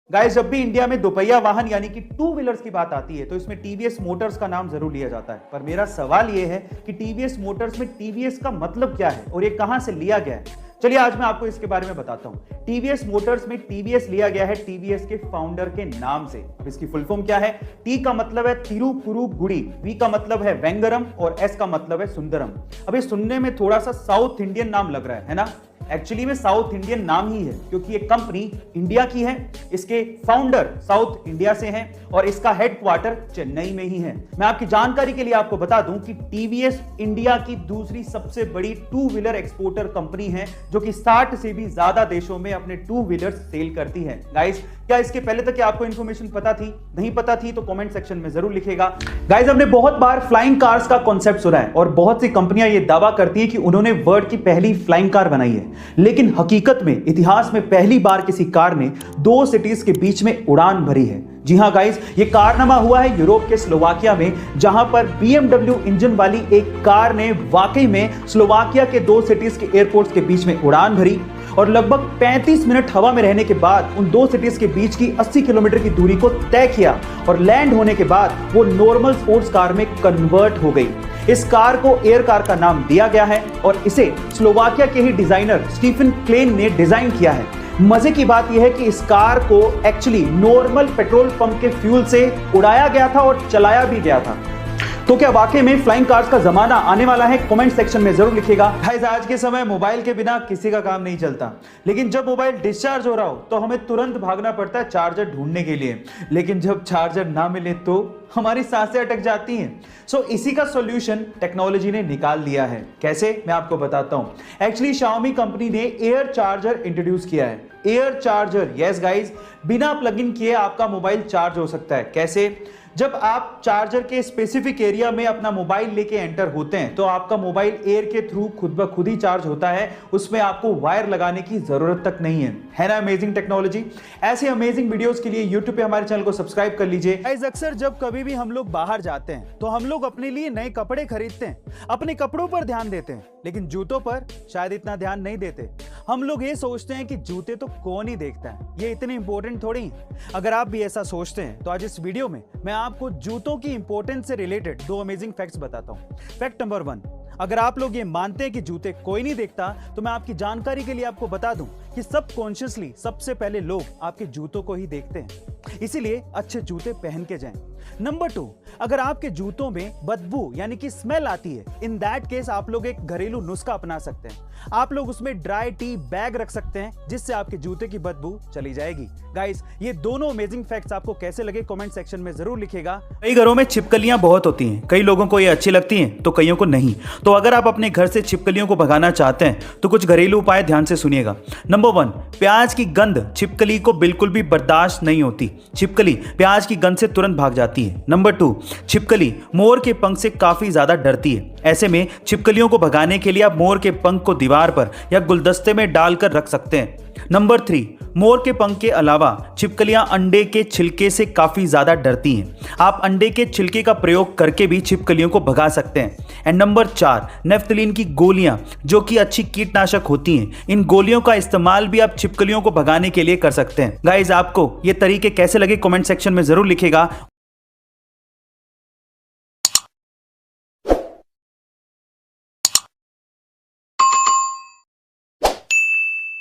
Guys, जब भी India में दोपहिया वाहन यानी कि टू व्हीलर्स की बात आती है तो इसमें टीवीएस मोटर्स का नाम जरूर लिया जाता है। पर मेरा सवाल यह है कि टीवीएस मोटर्स में टीवीएस का मतलब क्या है और ये कहां से लिया गया है। चलिए आज मैं आपको इसके बारे में बताता हूं। टीवीएस मोटर्स में टीवीएस लिया गया है टीवीएस के फाउंडर के नाम से। अब इसकी फुल फॉर्म क्या है? टी का मतलब है तिरुपुरुगुड़ी, वी का मतलब है वेंगरम और एस का मतलब है सुंदरम। अब ये सुनने में थोड़ा सा साउथ इंडियन नाम लग रहा है ना? एक्चुअली में साउथ इंडियन नाम ही है क्योंकि ये कंपनी इंडिया की है, इसके फाउंडर साउथ इंडिया से हैं और इसका हेडक्वार्टर चेन्नई में ही है। मैं आपकी जानकारी के लिए आपको बता दूं कि टीवीएस इंडिया की दूसरी सबसे बड़ी टू व्हीलर एक्सपोर्टर कंपनी है जो कि 60 से भी ज्यादा देशों में अपने टू व्हीलर्स सेल करती है। गाइस, क्या इसके पहले तक आपको इंफॉर्मेशन पता थी? नहीं पता थी तो कमेंट सेक्शन में जरूर लिखेगा। गाइस, हमने बहुत बार फ्लाइंग कार्स का कॉन्सेप्ट सुना है और बहुत सी कंपनियां ये दावा करती है कि उन्होंने वर्ल्ड की पहली फ्लाइंग कार बनाई है, लेकिन हकीकत में इतिहास में पहली बार किसी कार ने दो सिटीज के बीच में उड़ान भरी है। जी हां गाइस, ये कारनामा हुआ है यूरोप के स्लोवाकिया में, जहां पर BMW इंजन वाली एक कार ने वाकई में स्लोवाकिया के दो सिटीज के एयरपोर्ट्स के बीच में उड़ान भरी और लगभग 35 मिनट हवा में रहने के बाद उन दो सिटीज के बीच की 80 किलोमीटर की दूरी को तय किया और लैंड होने के बाद वो नॉर्मल स्पोर्ट्स कार में कन्वर्ट हो गई। इस कार को एयर कार का नाम दिया गया है और इसे स्लोवाकिया के ही डिजाइनर स्टीफन क्लेन ने डिजाइन किया है। मजे की बात यह है कि इस कार को एक्चुअली नॉर्मल पेट्रोल पंप के फ्यूल से उड़ाया गया था और चलाया भी गया था। तो क्या वाकई में फ्लाइंग कार्स का जमाना आने वाला है? कमेंट सेक्शन में जरूर लिखिएगा। गाइस, आज के समय मोबाइल के बिना किसी का काम नहीं चलता, लेकिन जब मोबाइल डिस्चार्ज हो रहा हो तो हमें तुरंत भागना पड़ता है चार्जर ढूंढने के लिए, लेकिन जब चार्जर ना मिले तो हमारी सांसें अटक जाती हैं। सो इसी का सॉल्यूशन टेक्नोलॉजी ने निकाल दिया है। कैसे? मैं आपको बताता हूं। एक्चुअली Xiaomi कंपनी ने एयर चार्जर इंट्रोड्यूस किया है। एयर चार्जर, यस गाइस, बिना प्लग इन किए आपका मोबाइल चार्ज हो सकता है। कैसे? जब आप चार्जर के स्पेसिफिक एरिया में अपना मोबाइल लेके एंटर होते हैं तो आपका मोबाइल एयर के थ्रू खुद ब खुद ही चार्ज होता है, उसमें आपको वायर लगाने की जरूरत तक नहीं है ना? Amazing technology. ऐसे अमेजिंग वीडियोस के लिए यूट्यूब पे हमारे चैनल को सब्सक्राइब कर लीजिए। गाइस, अक्सर जब कभी भी हम लोग बाहर जाते हैं तो हम लोग अपने लिए नए कपड़े खरीदते हैं, अपने कपड़ों पर ध्यान देते हैं, लेकिन जूतों पर शायद इतना ध्यान नहीं देते। हम लोग ये सोचते हैं कि जूते तो कौन ही देखता है, ये इतने इंपॉर्टेंट थोड़ी हैं। अगर आप भी ऐसा सोचते हैं तो आज इस वीडियो में मैं आपको जूतों की इंपॉर्टेंस से रिलेटेड दो अमेजिंग फैक्ट्स बताता हूं। फैक्ट नंबर 1, अगर आप लोग ये मानते हैं कि जूते कोई नहीं देखता तो मैं आपकी जानकारी के लिए आपको बता दूं कि सबकॉन्शियसली सबसे पहले लोग आपके जूतों को ही देखते हैं, इसीलिए अच्छे जूते पहन के जाएं। नंबर 2, अगर आपके जूतों में बदबू यानी कि स्मेल आती है, इन दैट केस आप लोग एक घरेलू नुस्खा अपना सकते हैं। आप लोग उसमें ड्राई टी बैग रख सकते हैं जिससे आपके जूते की बदबू चली जाएगी। गाइस, ये दोनों अमेजिंग फैक्ट्स आपको कैसे लगे कमेंट सेक्शन में जरूर लिखिएगा। कई घरों में छिपकलियां बहुत होती हैं, कई लोगों को ये अच्छी लगती हैं तो कईयों को नहीं। तो अगर आप अपने घर से छिपकलियों को भगाना चाहते हैं तो कुछ घरेलू उपाय ध्यान से सुनिएगा। नंबर 1, प्याज की गंध छिपकली को बिल्कुल भी बर्दाश्त नहीं होती। छिपकली प्याज की गंध से तुरंत भाग जाती है। नंबर 2, छिपकली मोर के पंख से काफी ज्यादा डरती है। ऐसे में छिपकलियों को भगाने के लिए आप मोर के पंख को दीवार पर या गुलदस्ते में डालकर रख सकते हैं। नंबर 3, मोर के पंख के अलावा छिपकलियां अंडे के छिलके से काफी ज्यादा डरती हैं। आप अंडे के छिलके का प्रयोग करके भी छिपकलियों को भगा सकते हैं। एंड नंबर 4, नेफ्थलीन की गोलियां जो कि अच्छी कीटनाशक होती हैं, इन गोलियों का इस्तेमाल भी आप छिपकलियों को भगाने के लिए कर सकते हैं। गाइस, आपको ये तरीके कैसे लगे कमेंट सेक्शन में जरूर लिखिएगा।